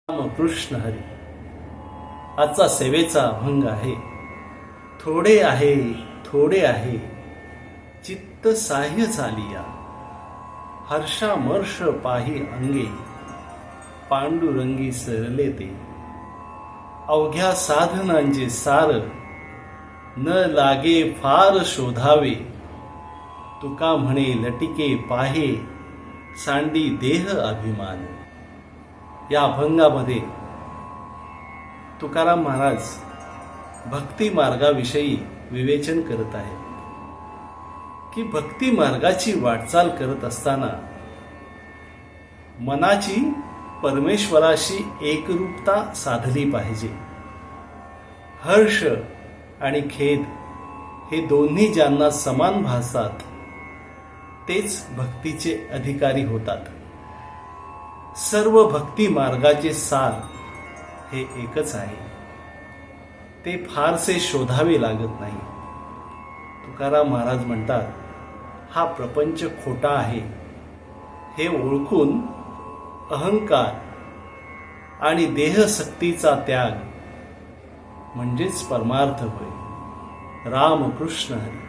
राम कृष्ण हरी. आजचा सेवेचा अभंग आहे. थोडे आहे थोडे आहे चित्त साह्य चालिया, हर्षामर्ष पाही अंगे पांडुरंगी सरले ते. अवघ्या साधनांचे सार न लागे फार शोधावे, तुका म्हणे लटिके पाहे सांडी देह अभिमान. या अभंगामध्ये तुकाराम महाराज भक्ती मार्गाविषयी विवेचन करत आहेत की भक्ती मार्गाची वाटचाल करत असताना मनाची परमेश्वराशी एकरूपता साधली पाहिजे. हर्ष आणि खेद हे दोन्ही ज्यांना समान भासतात तेच भक्तीचे अधिकारी होतात. सर्व भक्ती मार्गाचे सार हे एकच आहे, ते फारसे शोधावे लागत नाही. तुकाराम महाराज म्हणतात, हा प्रपंच खोटा आहे हे ओळखून अहंकार आणि देहशक्तीचा त्याग म्हणजेच परमार्थ होय. राम कृष्ण हरी.